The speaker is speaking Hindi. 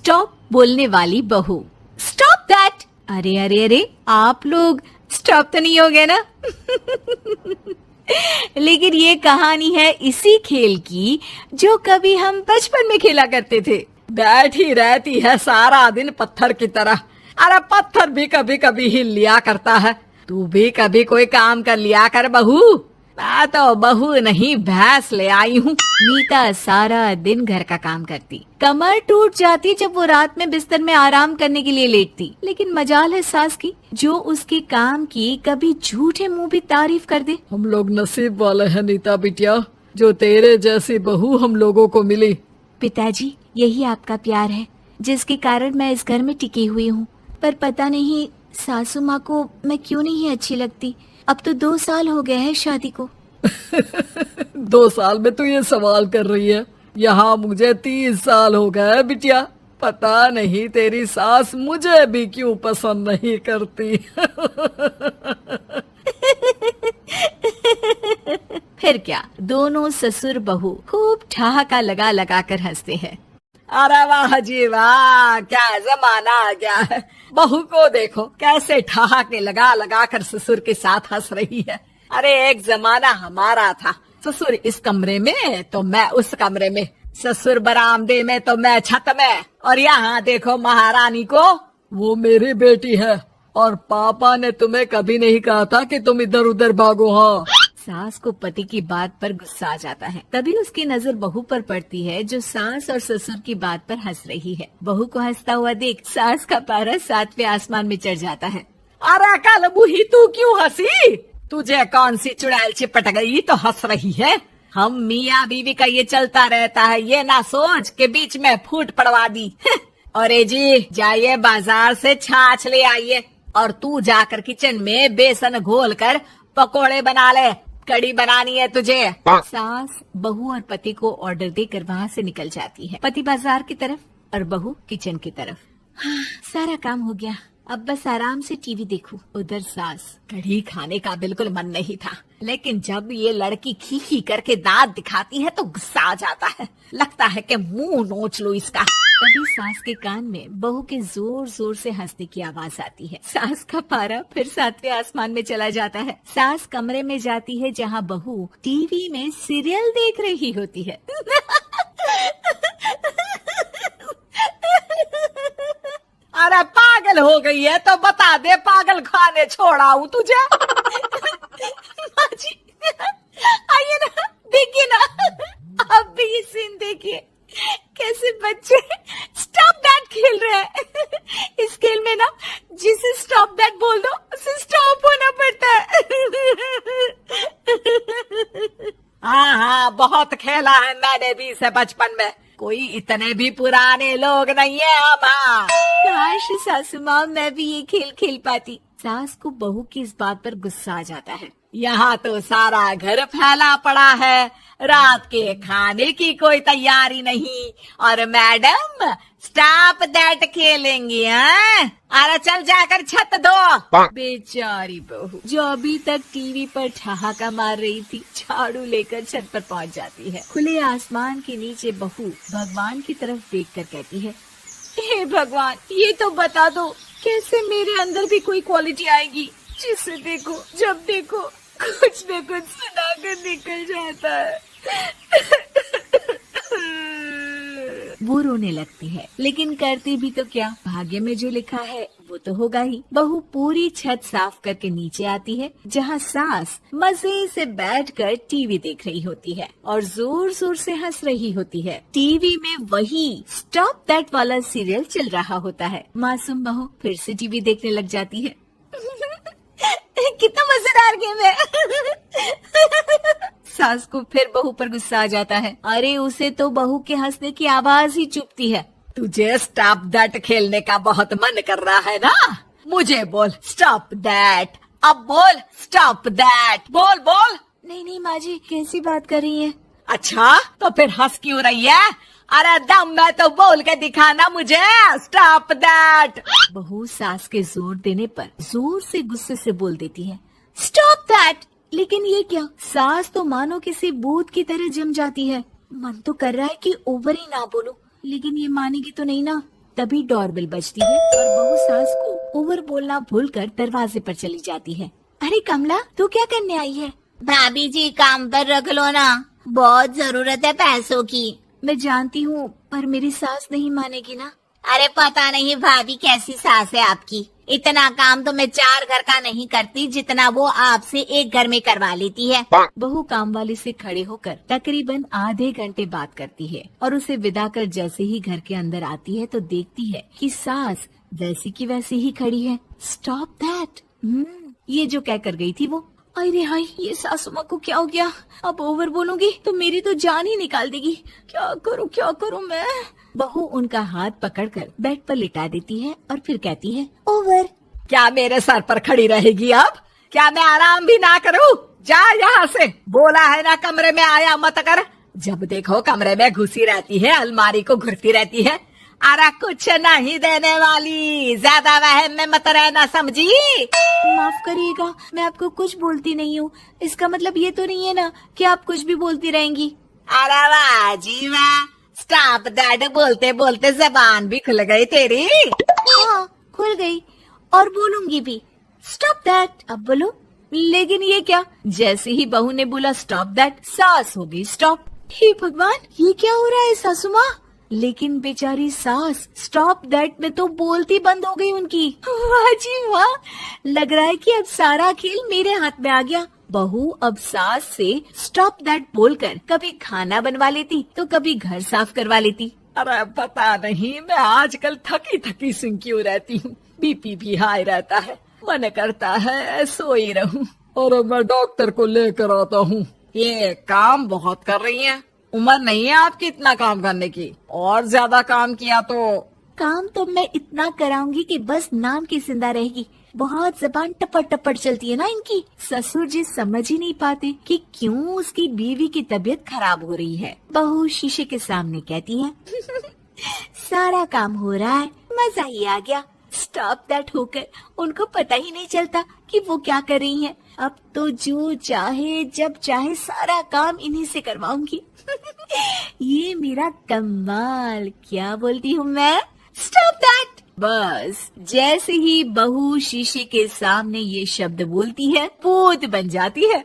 स्टॉप बोलने वाली बहू। Stop that. अरे अरे अरे, आप लोग स्टॉप तो नहीं हो गए ना? लेकिन ये कहानी है इसी खेल की जो कभी हम बचपन में खेला करते थे। बैठी रहती है सारा दिन पत्थर की तरह। अरे पत्थर भी कभी कभी हिल लिया करता है। तू भी कभी कोई काम कर लिया कर बहू। मैं तो बहू नहीं भैंस ले आई हूँ। नीता सारा दिन घर का काम करती, कमर टूट जाती जब वो रात में बिस्तर में आराम करने के लिए लेटती। लेकिन मजाल है सास की, जो उसके काम की कभी झूठे मुंह भी तारीफ कर दे। हम लोग नसीब वाले हैं नीता बिटिया, जो तेरे जैसी बहू हम लोगों को मिली। पिताजी, यही आपका प्यार है जिसके कारण मैं इस घर में टिकी हुई हूँ। पर पता नहीं सासू माँ को मैं क्यों नहीं अच्छी लगती। अब तो 2 साल हो गए हैं शादी को। 2 साल में तू ये सवाल कर रही है? यहाँ मुझे 30 साल हो गए बिटिया। पता नहीं तेरी सास मुझे भी क्यों पसंद नहीं करती। फिर क्या, दोनों ससुर बहू खूब ठहाका लगा लगा कर हंसते हैं। अरे वाह जी वाह, क्या जमाना आ गया है। बहू को देखो कैसे ठहाके लगा लगा कर ससुर के साथ हंस रही है। अरे एक जमाना हमारा था, ससुर इस कमरे में तो मैं उस कमरे में, ससुर बरामदे में तो मैं छत में। और यहाँ देखो महारानी को, वो मेरी बेटी है और पापा ने तुम्हें कभी नहीं कहा था कि तुम इधर उधर भागो। हाँ, सास को पति की बात पर गुस्सा आ जाता है। तभी उसकी नजर बहू पर पड़ती है जो सास और ससुर की बात पर हंस रही है। बहू को हंसता हुआ देख सास का पारा 7वें आसमान में चढ़ जाता है। अरे कल बूही तू क्यों हंसी? तुझे कौन सी चुड़ैल चिपट गई तो हंस रही है? हम मियाँ बीवी का ये चलता रहता है, ये ना सोच के बीच में फूट पड़वा दी। अरे जी जाइए बाजार से छाछ ले आइए और तू जाकर किचन में बेसन घोल कर पकोड़े बना ले, कड़ी बनानी है तुझे। सास बहू और पति को ऑर्डर देकर वहाँ से निकल जाती है। पति बाजार की तरफ और बहू किचन की तरफ। हाँ, सारा काम हो गया, अब बस आराम से टीवी देखूं। उधर सास, कढ़ी खाने का बिल्कुल मन नहीं था, लेकिन जब ये लड़की खी खी करके दांत दिखाती है तो गुस्सा आ जाता है। लगता है कि मुंह नोच लो इसका। तभी सास के कान में बहू के जोर जोर से हंसने की आवाज आती है। सास का पारा फिर 7वें आसमान में चला जाता है। सास कमरे में जाती है जहाँ बहू टीवी में सीरियल देख रही होती है। अरे पागल हो गई है तो बता दे, पागल खाने छोड़ाऊं तुझे? माँ जी आइए ना, देखिए ना, आप भी ये सीन देखिए, कैसे बच्चे स्टॉप दैट खेल रहे हैं। इस खेल में ना जिसे स्टॉप दैट बोल दो उसे स्टॉप होना पड़ता है। हाँ हाँ, बहुत खेला है मैंने भी इसे बचपन में। कोई इतने भी पुराने लोग नहीं है हम। हाँ, काश सासू माँ मैं भी ये खेल खेल पाती। सास को बहू की इस बात पर गुस्सा आ जाता है। यहाँ तो सारा घर फैला पड़ा है, रात के खाने की कोई तैयारी नहीं, और मैडम स्टॉप दैट खेलेंगी। हैं? अरे चल जाकर छत धो। बेचारी बहू जो अभी तक टीवी पर ठहाका मार रही थी, झाड़ू लेकर छत पर पहुँच जाती है। खुले आसमान के नीचे बहू भगवान की तरफ देखकर कहती है, हे भगवान, ये तो बता दो कैसे मेरे अंदर भी कोई क्वालिटी आएगी जिसे देखो, जब देखो कुछ न कुछ सुनाकर निकल जाता है। वो रोने लगती है, लेकिन करती भी तो क्या, भाग्य में जो लिखा है वो तो होगा ही। बहू पूरी छत साफ करके नीचे आती है जहाँ सास मजे से बैठकर टीवी देख रही होती है और जोर जोर से हंस रही होती है। टीवी में वही स्टॉप दैट वाला सीरियल चल रहा होता है। मासूम बहू फिर से टीवी देखने लग जाती है। कितना मजेदार गेम है। सास को फिर बहू पर गुस्सा आ जाता है। अरे उसे तो बहू के हंसने की आवाज ही चुभती है। तुझे स्टॉप दैट खेलने का बहुत मन कर रहा है ना? मुझे बोल स्टॉप दैट, अब बोल स्टॉप दैट, बोल बोल। नहीं नहीं माँ जी, कैसी बात कर रही हैं? अच्छा तो फिर हंस क्यों रही है? अरे दम में तो बोल के दिखाना मुझे स्टॉप दैट। बहू सास के जोर देने पर जोर से गुस्से से बोल देती है, स्टॉप दैट। लेकिन ये क्या, सास तो मानो किसी भूत की तरह जम जाती है। मन तो कर रहा है कि ओवर ही ना बोलूं, लेकिन ये मानेगी तो नहीं ना। तभी डोरबेल बजती है और बहू सास को ओवर बोलना भूलकर दरवाजे पर चली जाती है। अरे कमला, तू क्या करने आई है? भाभी जी काम पर रख लो ना, बहुत जरूरत है पैसों की। मैं जानती हूँ, पर मेरी सास नहीं मानेगी ना। अरे पता नहीं भाभी कैसी सास है आपकी, इतना काम तो मैं 4 घर का नहीं करती जितना वो आपसे एक घर में करवा लेती है। बहू काम वाली से खड़े होकर तकरीबन आधे घंटे बात करती है और उसे विदा कर जैसे ही घर के अंदर आती है तो देखती है कि सास वैसी की वैसी ही खड़ी है। स्टॉप दैट, ये जो कह कर गई थी वो। अरे हाय, ये सासू माँ को क्या हो गया? अब ओवर बोलूंगी तो मेरी तो जान ही निकाल देगी। क्या करूँ मैं? बहू उनका हाथ पकड़कर बेड पर लिटा देती है और फिर कहती है, ओवर। क्या मेरे सर पर खड़ी रहेगी अब? क्या मैं आराम भी ना करूं? जा यहाँ से, बोला है ना कमरे में आया मत कर। जब देखो कमरे में घुसी रहती है, अलमारी को घुरती रहती है। अरे कुछ नहीं देने वाली, ज्यादा वहम में मत रहना, समझी? माफ करिएगा, मैं आपको कुछ बोलती नहीं हूँ। इसका मतलब ये तो नहीं है ना कि आप कुछ भी बोलती रहेंगी। अरे वाह जी वाह, स्टॉप दैट बोलते बोलते जबान भी खुल गई तेरी। हाँ, खुल गई और बोलूंगी भी। स्टॉप दैट, अब बोलो। लेकिन ये क्या? जैसे ही बहू ने बोला स्टॉप दैट, सास हो गई स्टॉप। हे भगवान, ये क्या हो रहा है सासू माँ? लेकिन बेचारी सास स्टॉप दैट में तो बोलती बंद हो गई उनकी। वाह जी वाह, लग रहा है कि अब सारा खेल मेरे हाथ में आ गया। बहू अब सास से स्टॉप दैट बोलकर कभी खाना बनवा लेती तो कभी घर साफ करवा लेती। अरे पता नहीं, मैं आजकल थकी थकी सी क्यों रहती हूँ। बीपी भी हाई रहता है, मन करता है सोई रहूं। और मैं डॉक्टर को लेकर आता हूँ। ये काम बहुत कर रही है, उम्र नहीं है आपकी इतना काम करने की। और ज्यादा काम किया तो काम तो मैं इतना कराऊंगी कि बस नाम की जिंदा रहेगी। बहुत जबान टपट टपट चलती है ना इनकी। ससुर जी समझ ही नहीं पाते कि क्यों उसकी बीवी की तबीयत खराब हो रही है। बहू शीशे के सामने कहती है, सारा काम हो रहा है, मजा ही आ गया। स्टॉप दैट होकर उनको पता ही नहीं चलता कि वो क्या कर रही हैं। अब तो जो चाहे जब चाहे सारा काम इन्हीं से करवाऊंगी। ये मेरा कमाल, क्या बोलती हूँ मैं? Stop that. बस जैसे ही बहू शीशे के सामने ये शब्द बोलती है, भूत बन जाती है।